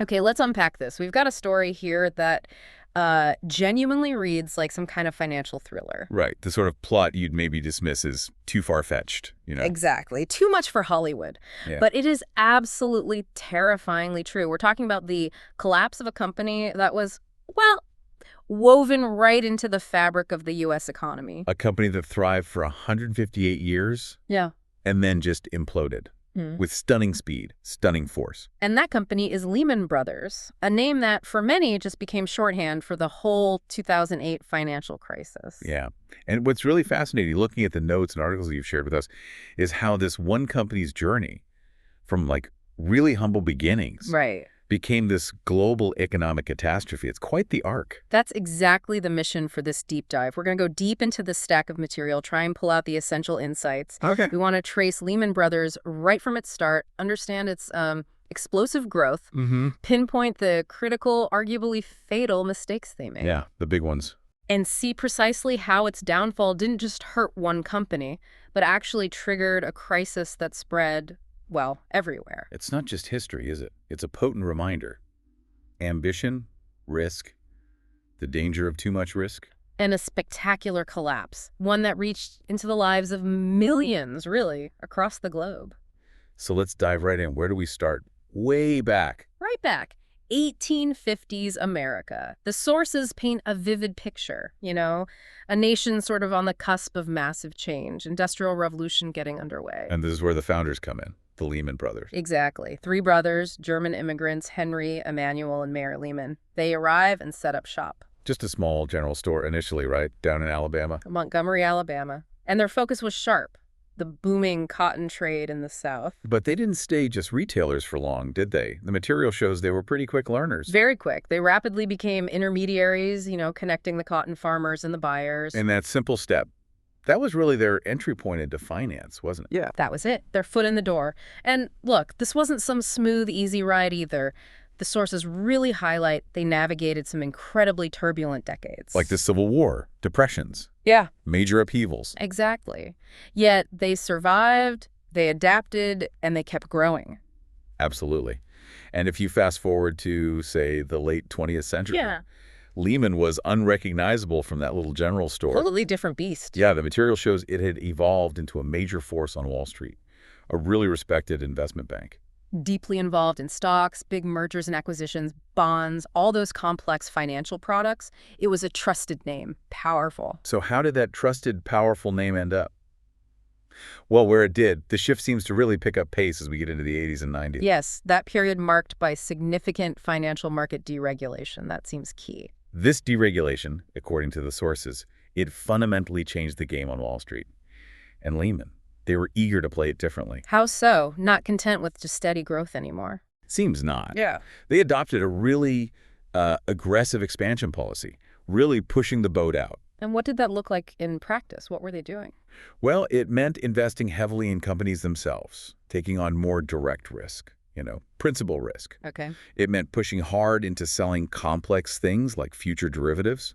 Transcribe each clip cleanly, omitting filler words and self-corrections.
Okay, let's unpack this. We've got a story here that genuinely reads like some kind of financial thriller. Right. The sort of plot you'd maybe dismiss as too far-fetched, you know? Exactly. Too much for Hollywood. Yeah. But it is absolutely terrifyingly true. We're talking about the collapse of a company that was, well, woven right into the fabric of the U.S. economy. A company that thrived for 158 years Yeah. and then just imploded with stunning speed, stunning force. And that company is Lehman Brothers, a name that for many just became shorthand for the whole 2008 financial crisis. Yeah. And what's really fascinating, looking at the notes and articles that you've shared with us, is how this one company's journey from like really humble beginnings Right. became this global economic catastrophe. It's quite the arc. That's exactly the mission for this deep dive. We're going to go deep into this stack of material, try and pull out the essential insights. Okay. We want to trace Lehman Brothers right from its start, understand its explosive growth, pinpoint the critical, arguably fatal mistakes they made. Yeah, the big ones. And see precisely how its downfall didn't just hurt one company, but actually triggered a crisis that spread, well, everywhere. It's not just history, is it? It's a potent reminder. Ambition, risk, the danger of too much risk. And a spectacular collapse, one that reached into the lives of millions, really, across the globe. So let's dive right in. Where do we start? Way back. Right back. 1850s America. The sources paint a vivid picture, you know, a nation sort of on the cusp of massive change, industrial revolution getting underway. And this is where the founders come in, the Lehman Brothers. Exactly. Three brothers, German immigrants, Henry, Emmanuel, and Mayer Lehman. They arrive and set up shop. Just a small general store initially, right? Down in Alabama. Montgomery, Alabama. And their focus was sharp, the booming cotton trade in the South. But they didn't stay just retailers for long, did they? The material shows they were pretty quick learners. Very quick. They rapidly became intermediaries, you know, connecting the cotton farmers and the buyers. And that simple step, that was really their entry point into finance, wasn't it? Yeah. That was it. Their foot in the door. And look, this wasn't some smooth, easy ride either. The sources really highlight they navigated some incredibly turbulent decades. Like the Civil War, depressions. Yeah. Major upheavals. Exactly. Yet they survived, they adapted, and they kept growing. Absolutely. And if you fast forward to, say, the late 20th century, Yeah. Lehman was unrecognizable from that little general store. Totally different beast. Yeah, the material shows it had evolved into a major force on Wall Street, a really respected investment bank. Deeply involved in stocks, big mergers and acquisitions, bonds, all those complex financial products. It was a trusted name, powerful. So how did that trusted, powerful name end up? Well, where it did, the shift seems to really pick up pace as we get into the 80s and 90s. Yes, that period marked by significant financial market deregulation. That seems key. This deregulation, according to the sources, it fundamentally changed the game on Wall Street. And Lehman, they were eager to play it differently. How so? Not content with just steady growth anymore. Seems not. Yeah. They adopted a really aggressive expansion policy, really pushing the boat out. And what did that look like in practice? What were they doing? Well, it meant investing heavily in companies themselves, taking on more direct risk, principal risk. Okay. It meant pushing hard into selling complex things like future derivatives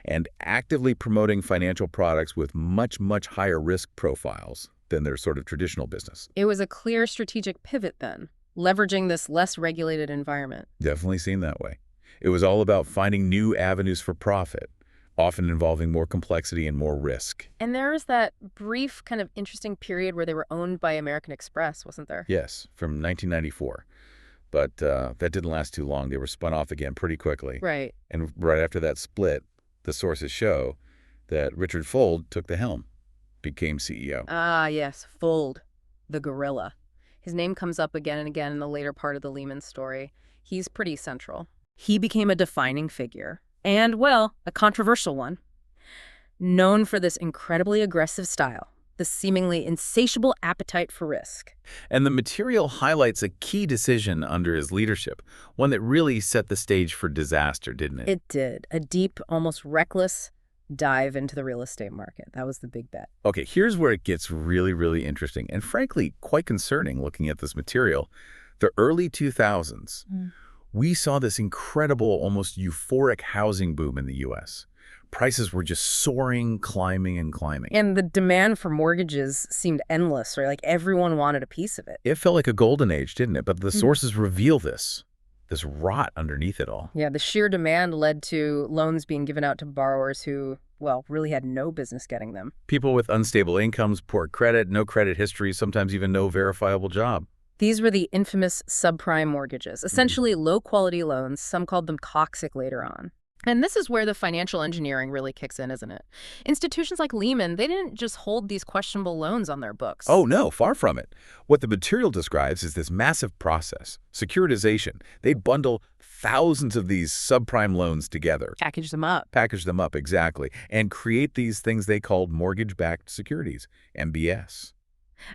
and actively promoting financial products with much, much higher risk profiles than their sort of traditional business. It was a clear strategic pivot then, leveraging this less regulated environment. Definitely seen that way. It was all about finding new avenues for profit, often involving more complexity and more risk. And there was that brief kind of interesting period where they were owned by American Express, wasn't there? Yes, from 1994. But that didn't last too long. They were spun off again pretty quickly. Right. And right after that split, the sources show that Richard Fuld took the helm, became CEO. Ah, yes, Fuld, the gorilla. His name comes up again and again in the later part of the Lehman story. He's pretty central. He became a defining figure. And, well, a controversial one. Known for this incredibly aggressive style, the seemingly insatiable appetite for risk. And the material highlights a key decision under his leadership, one that really set the stage for disaster, didn't it? It did. A deep, almost reckless dive into the real estate market. That was the big bet. Okay, here's where it gets really, really interesting and frankly quite concerning looking at this material. The early 2000s, we saw this incredible, almost euphoric housing boom in the U.S. Prices were just soaring, climbing and climbing. And the demand for mortgages seemed endless, right? Like everyone wanted a piece of it. It felt like a golden age, didn't it? But the sources reveal this. this rot underneath it all. Yeah, the sheer demand led to loans being given out to borrowers who, well, really had no business getting them. People with unstable incomes, poor credit, no credit history, sometimes even no verifiable job. These were the infamous subprime mortgages, essentially low-quality loans. Some called them toxic later on. And this is where the financial engineering really kicks in, isn't it? Institutions like Lehman, they didn't just hold these questionable loans on their books. Oh, no, far from it. What the material describes is this massive process, securitization. They'd bundle thousands of these subprime loans together. Package them up. Package them up, exactly, and create these things they called mortgage-backed securities, MBS.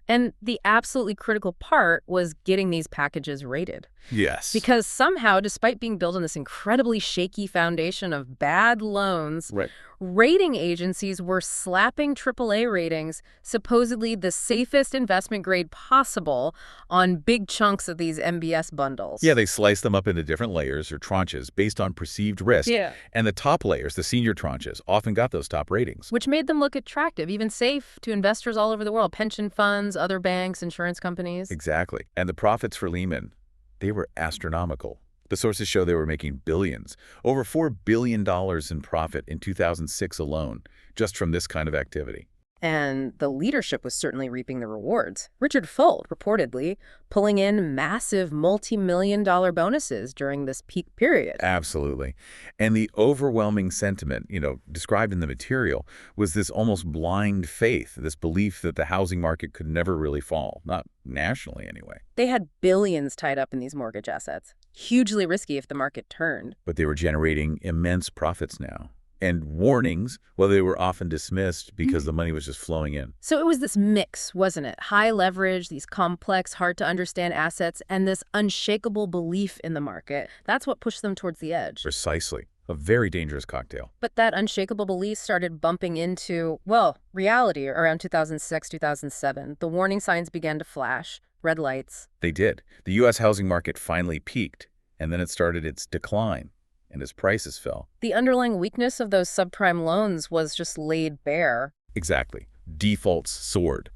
And the absolutely critical part was getting these packages rated. Yes. Because somehow, despite being built on this incredibly shaky foundation of bad loans, Right. rating agencies were slapping AAA ratings, supposedly the safest investment grade possible, on big chunks of these MBS bundles. Yeah, they slice them up into different layers or tranches based on perceived risk. Yeah. And the top layers, the senior tranches, often got those top ratings. Which made them look attractive, even safe to investors all over the world, pension funds, other banks, insurance companies. Exactly. And the profits for Lehman, they were astronomical. The sources show they were making billions, over $4 billion in profit in 2006 alone, just from this kind of activity. And the leadership was certainly reaping the rewards. Richard Fuld, reportedly, pulling in massive multi-million-dollar bonuses during this peak period. Absolutely. And the overwhelming sentiment, described in the material, was this almost blind faith, this belief that the housing market could never really fall, not nationally anyway. They had billions tied up in these mortgage assets, hugely risky if the market turned. But they were generating immense profits now. And warnings, well, they were often dismissed because the money was just flowing in. So it was this mix, wasn't it? High leverage, these complex, hard-to-understand assets, and this unshakable belief in the market. That's what pushed them towards the edge. Precisely. A very dangerous cocktail. But that unshakable belief started bumping into, well, reality around 2006, 2007. The warning signs began to flash, red lights. They did. The U.S. housing market finally peaked, and then it started its decline, and as prices fell. The underlying weakness of those subprime loans was just laid bare. Exactly. Defaults soared.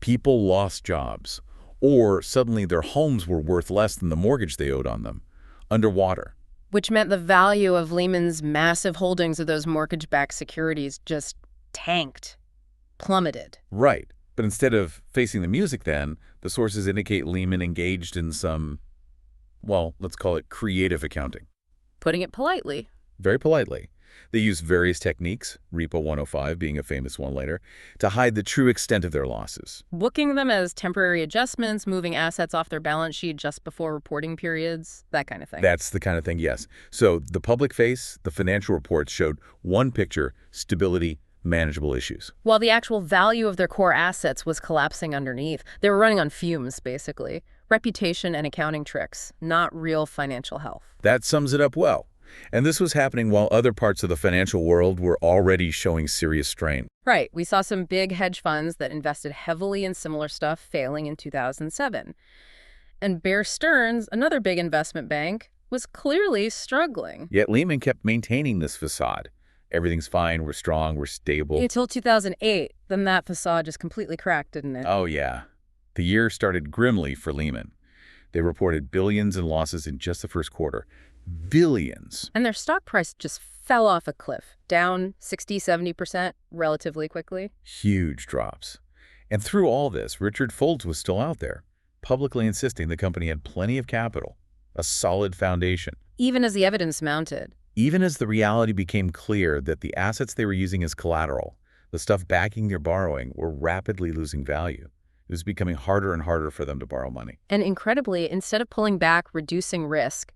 People lost jobs, or suddenly their homes were worth less than the mortgage they owed on them. Underwater. Which meant the value of Lehman's massive holdings of those mortgage-backed securities just tanked, plummeted. Right. But instead of facing the music then, the sources indicate Lehman engaged in some, well, let's call it creative accounting. Putting it politely. Very politely. They used various techniques, Repo 105 being a famous one later, to hide the true extent of their losses. Booking them as temporary adjustments, moving assets off their balance sheet just before reporting periods, that kind of thing. That's the kind of thing, yes. So the public face, the financial reports showed one picture, stability, manageable issues. While the actual value of their core assets was collapsing underneath, they were running on fumes, basically. Reputation and accounting tricks, not real financial health. That sums it up well. And this was happening while other parts of the financial world were already showing serious strain. Right. We saw some big hedge funds that invested heavily in similar stuff failing in 2007. And Bear Stearns, another big investment bank, was clearly struggling. Yet Lehman kept maintaining this facade. Everything's fine, we're strong, we're stable. Until 2008, then that facade just completely cracked, didn't it? Oh, yeah. The year started grimly for Lehman. They reported billions in losses in just the first quarter. Billions. And their stock price just fell off a cliff, down 60–70% relatively quickly. Huge drops. And through all this, Richard Fuld was still out there, publicly insisting the company had plenty of capital, a solid foundation. Even as the evidence mounted. Even as the reality became clear that the assets they were using as collateral, the stuff backing their borrowing, were rapidly losing value. It was becoming harder and harder for them to borrow money. And incredibly, instead of pulling back, reducing risk,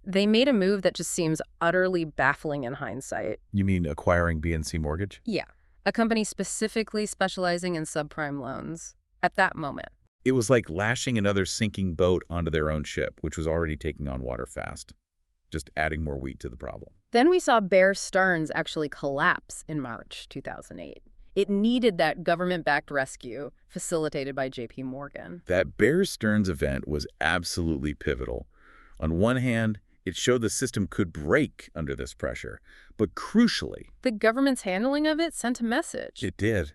they made a move that just seems utterly baffling in hindsight. You mean acquiring BNC Mortgage? Yeah, a company specifically specializing in subprime loans at that moment. It was like lashing another sinking boat onto their own ship, which was already taking on water fast, just adding more wheat to the problem. Then we saw Bear Stearns actually collapse in March 2008. It needed that government-backed rescue facilitated by J.P. Morgan. That Bear Stearns event was absolutely pivotal. On one hand, it showed the system could break under this pressure, but crucially, The government's handling of it sent a message. it did.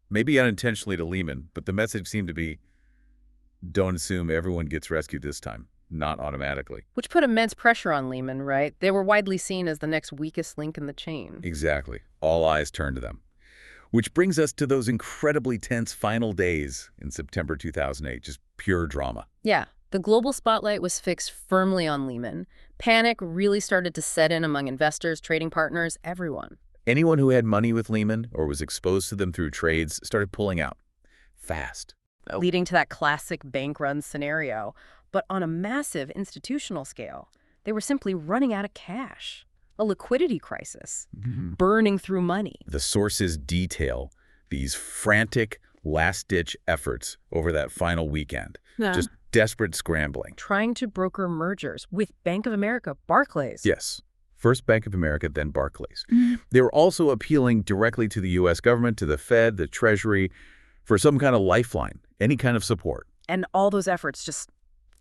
Maybe unintentionally to Lehman, but the message seemed to be, don't assume everyone gets rescued this time. not automatically. Which put immense pressure on Lehman, right? They were widely seen as the next weakest link in the chain. Exactly. All eyes turned to them. Which brings us to those incredibly tense final days in September 2008, just pure drama. Yeah, the global spotlight was fixed firmly on Lehman. Panic really started to set in among investors, trading partners, everyone. Anyone who had money with Lehman or was exposed to them through trades started pulling out. Fast. Leading to that classic bank run scenario, but on a massive institutional scale. They were simply running out of cash, a liquidity crisis, burning through money. The sources detail these frantic last-ditch efforts over that final weekend, just desperate scrambling. Trying to broker mergers with Bank of America, Barclays. Yes. First Bank of America, then Barclays. They were also appealing directly to the U.S. government, to the Fed, the Treasury, for some kind of lifeline, any kind of support. And all those efforts just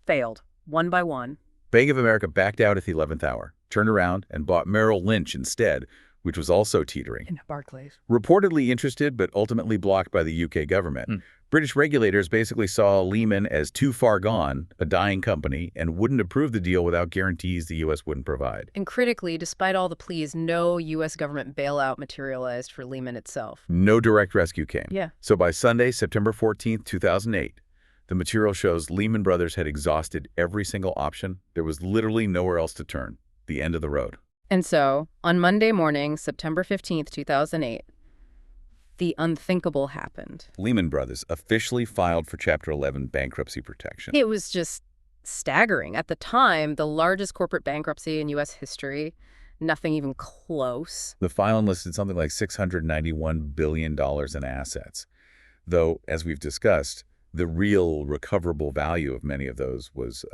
failed, one by one. Bank of America backed out at the 11th hour, turned around and bought Merrill Lynch instead, which was also teetering. In Barclays. Reportedly interested, but ultimately blocked by the U.K. government. British regulators basically saw Lehman as too far gone, a dying company, and wouldn't approve the deal without guarantees the U.S. wouldn't provide. And critically, despite all the pleas, no U.S. government bailout materialized for Lehman itself. No direct rescue came. Yeah. So by Sunday, September 14th, 2008, the material shows Lehman Brothers had exhausted every single option. There was literally nowhere else to turn. The end of the road. And so, on Monday morning, September 15th, 2008, the unthinkable happened. Lehman Brothers officially filed for Chapter 11 bankruptcy protection. It was just staggering. At the time, the largest corporate bankruptcy in U.S. history, nothing even close. The filing listed something like $691 billion in assets. Though, as we've discussed, the real recoverable value of many of those was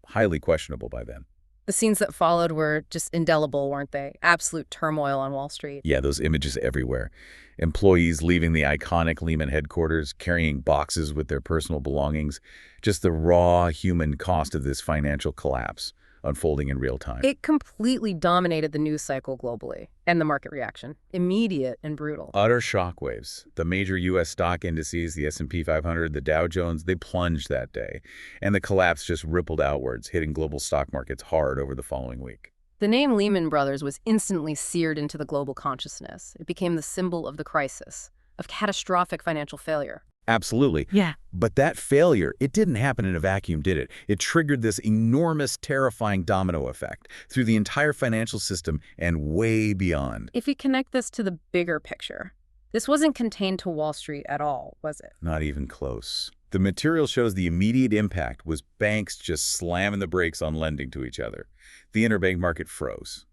highly questionable by then. The scenes that followed were just indelible, weren't they? Absolute turmoil on Wall Street. Yeah, those images everywhere. Employees leaving the iconic Lehman headquarters, carrying boxes with their personal belongings. Just the raw human cost of this financial collapse unfolding in real time. It completely dominated the news cycle globally, and the market reaction. Immediate and brutal. Utter shockwaves. The major U.S. stock indices, the S&P 500, the Dow Jones, they plunged that day. And the collapse just rippled outwards, hitting global stock markets hard over the following week. The name Lehman Brothers was instantly seared into the global consciousness. It became the symbol of the crisis, of catastrophic financial failure. Absolutely. Yeah. But that failure, it didn't happen in a vacuum, did it? It triggered this enormous, terrifying domino effect through the entire financial system and way beyond. If we connect this to the bigger picture, this wasn't contained to Wall Street at all, was it? Not even close. The material shows the immediate impact was banks just slamming the brakes on lending to each other. The interbank market froze.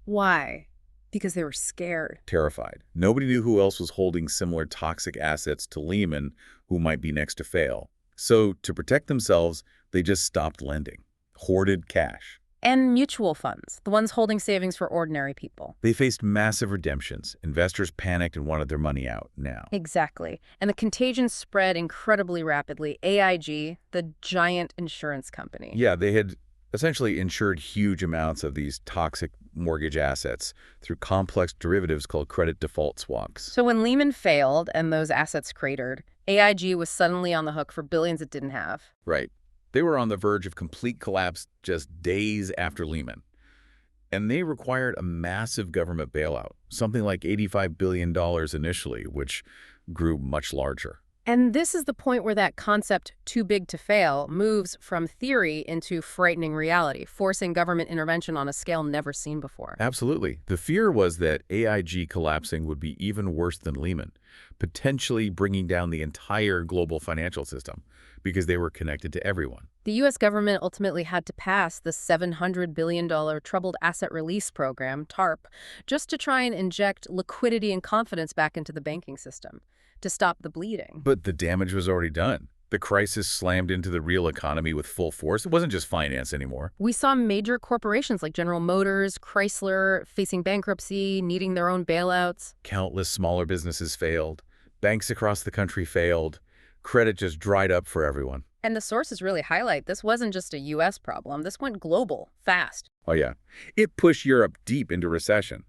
Why? Because they were scared. Terrified. Nobody knew who else was holding similar toxic assets to Lehman who might be next to fail. So, to protect themselves, they just stopped lending. Hoarded cash. And mutual funds, the ones holding savings for ordinary people. They faced massive redemptions. Investors panicked and wanted their money out now. Exactly. And the contagion spread incredibly rapidly. AIG, the giant insurance company. Yeah, they had essentially insured huge amounts of these toxic mortgage assets through complex derivatives called credit default swaps. So when Lehman failed and those assets cratered, AIG was suddenly on the hook for billions it didn't have. Right. They were on the verge of complete collapse just days after Lehman. And they required a massive government bailout, something like $85 billion initially, which grew much larger. And this is the point where that concept, too big to fail, moves from theory into frightening reality, forcing government intervention on a scale never seen before. Absolutely. The fear was that AIG collapsing would be even worse than Lehman, potentially bringing down the entire global financial system because they were connected to everyone. The U.S. government ultimately had to pass the $700 billion Troubled Asset Release Program, TARP, just to try and inject liquidity and confidence back into the banking system, to stop the bleeding. But the damage was already done. The crisis slammed into the real economy with full force. It wasn't just finance anymore. We saw major corporations like General Motors, Chrysler, facing bankruptcy, needing their own bailouts. Countless smaller businesses failed. Banks across the country failed. Credit just dried up for everyone. And the sources really highlight this wasn't just a U.S. problem. This went global, fast. Oh, yeah. It pushed Europe deep into recession.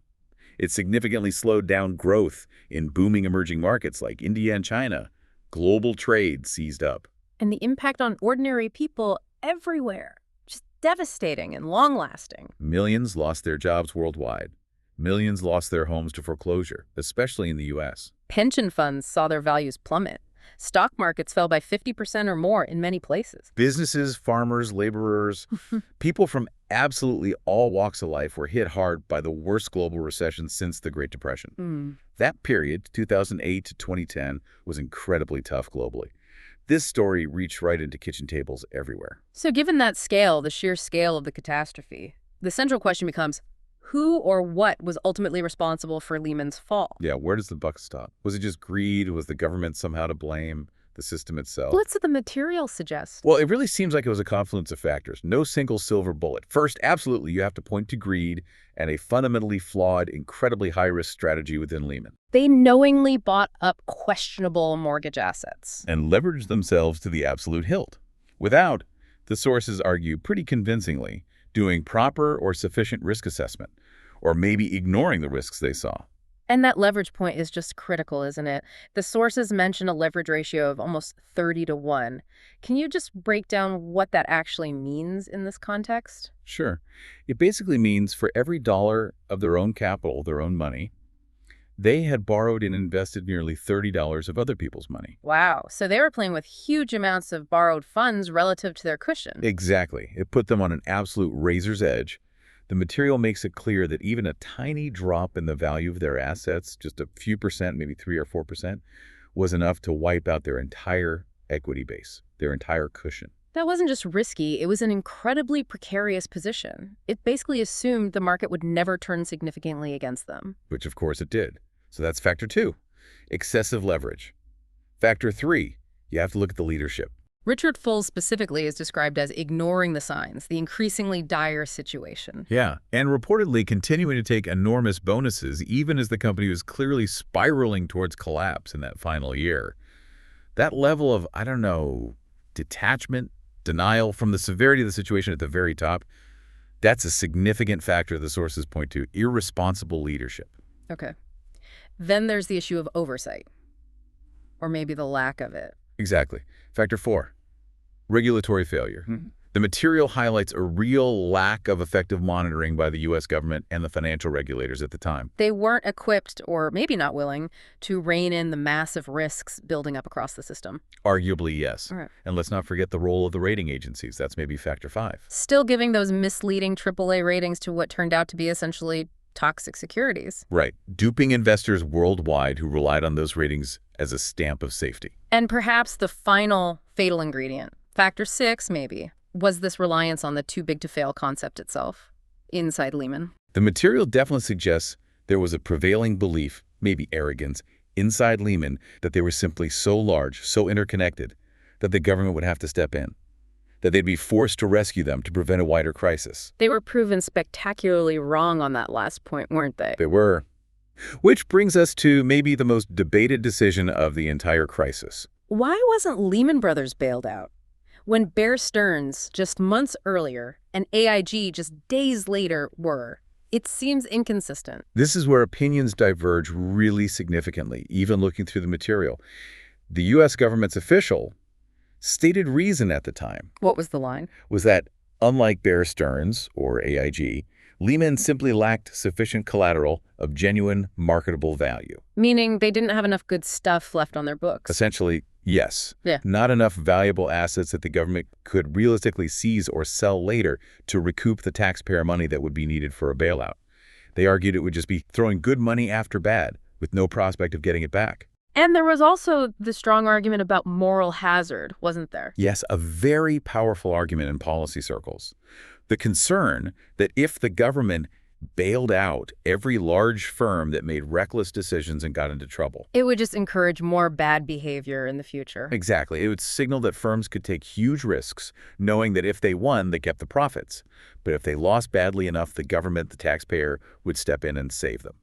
It significantly slowed down growth in booming emerging markets like India and China. Global trade seized up. And the impact on ordinary people everywhere. Just devastating and long-lasting. Millions lost their jobs worldwide. Millions lost their homes to foreclosure, especially in the U.S. Pension funds saw their values plummet. Stock markets fell by 50% or more in many places. Businesses, farmers, laborers, people from absolutely all walks of life were hit hard by the worst global recession since the Great Depression. That period, 2008 to 2010, was incredibly tough globally. This story reached right into kitchen tables everywhere. So given that scale, the sheer scale of the catastrophe, the central question becomes, who or what was ultimately responsible for Lehman's fall? Yeah, where does the buck stop? Was it just greed? Was the government somehow to blame? The system itself? What did the material suggest? Well, it really seems like it was a confluence of factors. No single silver bullet. First, absolutely, you have to point to greed and a fundamentally flawed, incredibly high-risk strategy within Lehman. They knowingly bought up questionable mortgage assets. And leveraged themselves to the absolute hilt. Without, the sources argue pretty convincingly, doing proper or sufficient risk assessment, or maybe ignoring the risks they saw. And that leverage point is just critical, isn't it? The sources mention a leverage ratio of almost 30 to 1. Can you just break down what that actually means in this context? Sure. It basically means for every dollar of their own capital, their own money, they had borrowed and invested nearly $30 of other people's money. Wow. So they were playing with huge amounts of borrowed funds relative to their cushion. Exactly. It put them on an absolute razor's edge. The material makes it clear that even a tiny drop in the value of their assets, just a few percent, maybe 3 or 4%, was enough to wipe out their entire equity base, their entire cushion. That wasn't just risky, it was an incredibly precarious position. It basically assumed the market would never turn significantly against them. Which, of course, it did. So that's factor 2, excessive leverage. Factor 3, you have to look at the leadership. Richard Full specifically is described as ignoring the signs, the increasingly dire situation. Yeah, and reportedly continuing to take enormous bonuses even as the company was clearly spiraling towards collapse in that final year. That level of, I don't know, detachment, denial from the severity of the situation at the very top, that's a significant factor the sources point to, irresponsible leadership. Okay. Then there's the issue of oversight, or maybe the lack of it. Exactly. Factor 4, regulatory failure. The material highlights a real lack of effective monitoring by the U.S. government and the financial regulators at the time. They weren't equipped, or maybe not willing, to rein in the massive risks building up across the system. Arguably, yes. All right. And let's not forget the role of the rating agencies. That's maybe factor 5. Still giving those misleading AAA ratings to what turned out to be essentially toxic securities. Right. Duping investors worldwide who relied on those ratings as a stamp of safety. And perhaps the final fatal ingredient, factor 6 maybe, was this reliance on the too-big-to-fail concept itself, inside Lehman. The material definitely suggests there was a prevailing belief, maybe arrogance, inside Lehman that they were simply so large, so interconnected, that the government would have to step in, that they'd be forced to rescue them to prevent a wider crisis. They were proven spectacularly wrong on that last point, weren't they? They were. Which brings us to maybe the most debated decision of the entire crisis. Why wasn't Lehman Brothers bailed out? When Bear Stearns, just months earlier, and AIG just days later were. It seems inconsistent. This is where opinions diverge really significantly, even looking through the material. The U.S. government's official stated reason at the time What was the line? was that, unlike Bear Stearns or AIG, Lehman simply lacked sufficient collateral of genuine marketable value. Meaning they didn't have enough good stuff left on their books. Essentially, yes. Yeah. Not enough valuable assets that the government could realistically seize or sell later to recoup the taxpayer money that would be needed for a bailout. They argued it would just be throwing good money after bad, with no prospect of getting it back. And there was also the strong argument about moral hazard, wasn't there? Yes, a very powerful argument in policy circles. The concern that if the government bailed out every large firm that made reckless decisions and got into trouble. It would just encourage more bad behavior in the future. Exactly. It would signal that firms could take huge risks, knowing that if they won, they kept the profits. But if they lost badly enough, the government, the taxpayer, would step in and save them.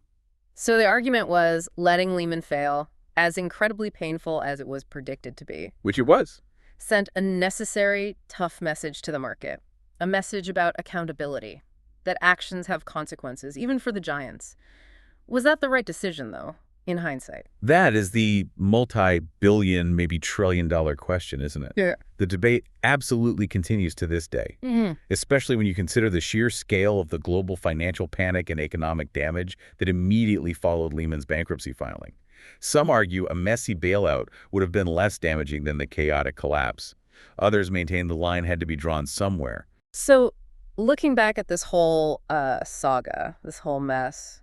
So the argument was letting Lehman fail, as incredibly painful as it was predicted to be, Which it was. sent a necessary, tough message to the market. A message about accountability, that actions have consequences, even for the giants. Was that the right decision, though? in hindsight? That is the multi-billion, maybe trillion-dollar question, isn't it? Yeah. The debate absolutely continues to this day, especially when you consider the sheer scale of the global financial panic and economic damage that immediately followed Lehman's bankruptcy filing. Some argue a messy bailout would have been less damaging than the chaotic collapse. Others maintain the line had to be drawn somewhere. So, looking back at this whole saga, this whole mess,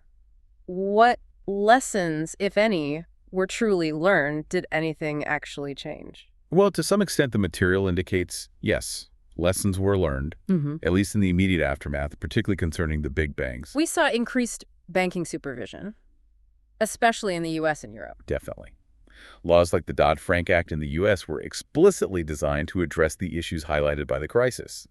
what lessons, if any, were truly learned? Did anything actually change? Well, to some extent, the material indicates, yes, lessons were learned, at least in the immediate aftermath, particularly concerning the big banks. We saw increased banking supervision, especially in the U.S. and Europe. Definitely. Laws like the Dodd-Frank Act in the U.S. were explicitly designed to address the issues highlighted by the crisis,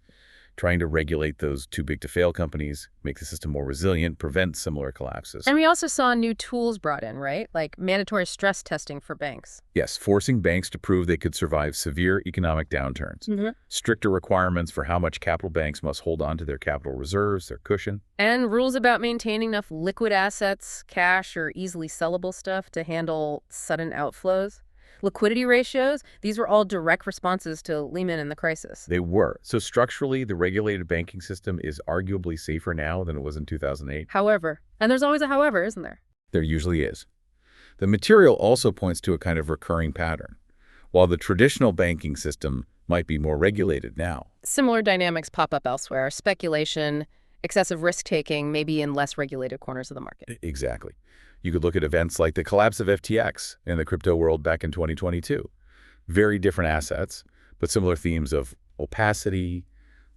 trying to regulate those too-big-to-fail companies, make the system more resilient, prevent similar collapses. And we also saw new tools brought in, right? Like mandatory stress testing for banks. Yes, forcing banks to prove they could survive severe economic downturns. Stricter requirements for how much capital banks must hold on to their capital reserves, their cushion. And rules about maintaining enough liquid assets, cash, or easily sellable stuff to handle sudden outflows. Liquidity ratios, these were all direct responses to Lehman and the crisis. They were. So structurally, the regulated banking system is arguably safer now than it was in 2008. However, and there's always a however, isn't there? There usually is. The material also points to a kind of recurring pattern. While the traditional banking system might be more regulated now, Similar dynamics pop up elsewhere. Speculation, excessive risk-taking, maybe in less regulated corners of the market. Exactly. You could look at events like the collapse of FTX in the crypto world back in 2022. Very different assets, but similar themes of opacity,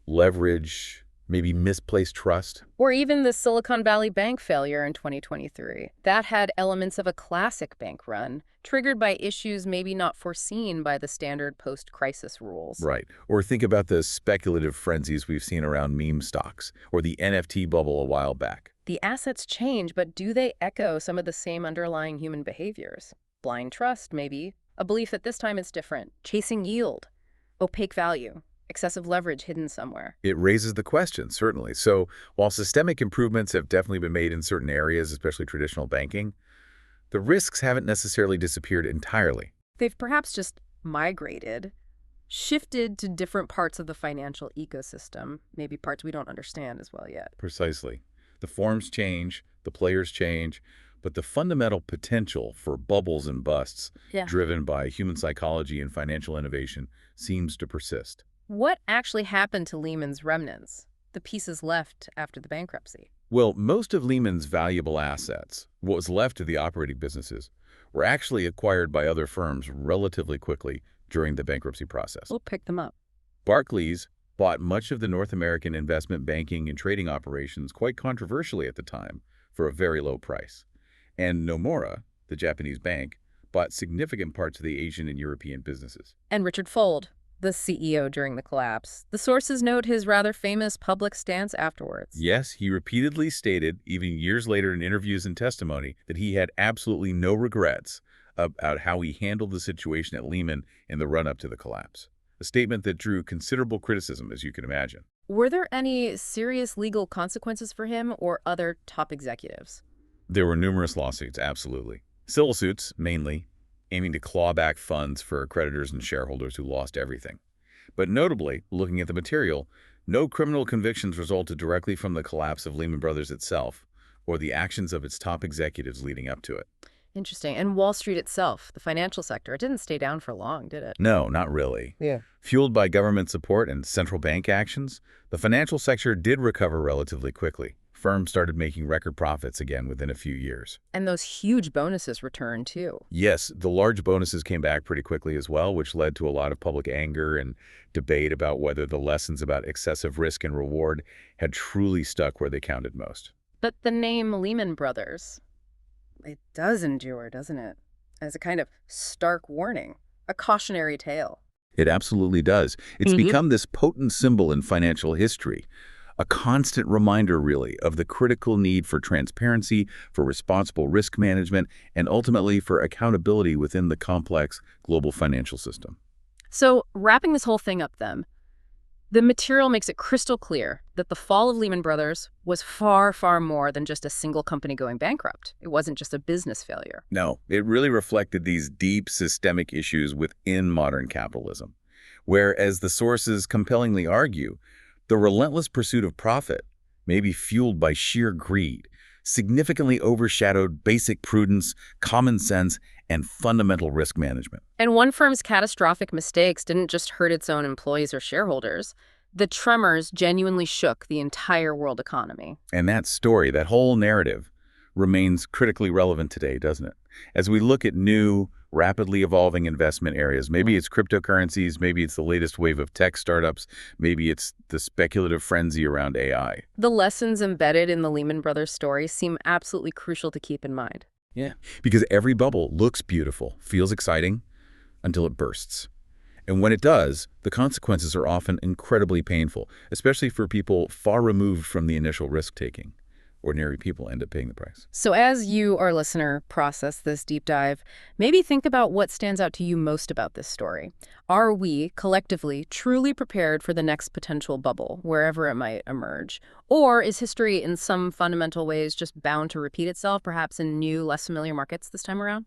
leverage, maybe misplaced trust. Or even the Silicon Valley Bank failure in 2023. That had elements of a classic bank run, triggered by issues maybe not foreseen by the standard post-crisis rules. Right. Or think about the speculative frenzies we've seen around meme stocks or the NFT bubble a while back. The assets change, but do they echo some of the same underlying human behaviors? Blind trust, maybe. A belief that this time it's different. Chasing yield. Opaque value. Excessive leverage hidden somewhere. It raises the question, certainly. So while systemic improvements have definitely been made in certain areas, especially traditional banking, the risks haven't necessarily disappeared entirely. They've perhaps just migrated, shifted to different parts of the financial ecosystem, maybe parts we don't understand as well yet. Precisely. The forms change, the players change, but the fundamental potential for bubbles and busts driven by human psychology and financial innovation seems to persist. What actually happened to Lehman's remnants, the pieces left after the bankruptcy? Well, most of Lehman's valuable assets, what was left of the operating businesses, were actually acquired by other firms relatively quickly during the bankruptcy process. We'll pick them up. Barclays bought much of the North American investment banking and trading operations quite controversially at the time for a very low price. And Nomura, the Japanese bank, bought significant parts of the Asian and European businesses. And Richard Fuld, the CEO during the collapse. The sources note his rather famous public stance afterwards. Yes, he repeatedly stated, even years later in interviews and testimony, that he had absolutely no regrets about how he handled the situation at Lehman in the run-up to the collapse. A statement that drew considerable criticism, as you can imagine. Were there any serious legal consequences for him or other top executives? There were numerous lawsuits, absolutely. Civil suits, mainly, aiming to claw back funds for creditors and shareholders who lost everything. But notably, looking at the material, no criminal convictions resulted directly from the collapse of Lehman Brothers itself or the actions of its top executives leading up to it. Interesting. And Wall Street itself, the financial sector, it didn't stay down for long, did it? No, not really. Yeah. Fueled by government support and central bank actions, the financial sector did recover relatively quickly. Firms started making record profits again within a few years. And those huge bonuses returned, too. Yes, the large bonuses came back pretty quickly as well, which led to a lot of public anger and debate about whether the lessons about excessive risk and reward had truly stuck where they counted most. But the name Lehman Brothers, it does endure, doesn't it? As a kind of stark warning, a cautionary tale. It absolutely does. It's become this potent symbol in financial history, a constant reminder, really, of the critical need for transparency, for responsible risk management, and ultimately for accountability within the complex global financial system. So, wrapping this whole thing up then, The material makes it crystal clear that the fall of Lehman Brothers was far, far more than just a single company going bankrupt. It wasn't just a business failure. No, it really reflected these deep systemic issues within modern capitalism, where, as the sources compellingly argue, the relentless pursuit of profit, maybe fueled by sheer greed, significantly overshadowed basic prudence, common sense, and fundamental risk management. And one firm's catastrophic mistakes didn't just hurt its own employees or shareholders. The tremors genuinely shook the entire world economy. And that story, that whole narrative, remains critically relevant today, doesn't it? As we look at new, rapidly evolving investment areas, maybe it's cryptocurrencies, maybe it's the latest wave of tech startups, maybe it's the speculative frenzy around AI. The lessons embedded in the Lehman Brothers story seem absolutely crucial to keep in mind. Yeah, because every bubble looks beautiful, feels exciting, until it bursts. And when it does, the consequences are often incredibly painful, especially for people far removed from the initial risk-taking. Ordinary people end up paying the price. So as you, our listener, process this deep dive, maybe think about what stands out to you most about this story. Are we, collectively, truly prepared for the next potential bubble, wherever it might emerge? Or is history in some fundamental ways just bound to repeat itself, perhaps in new, less familiar markets this time around?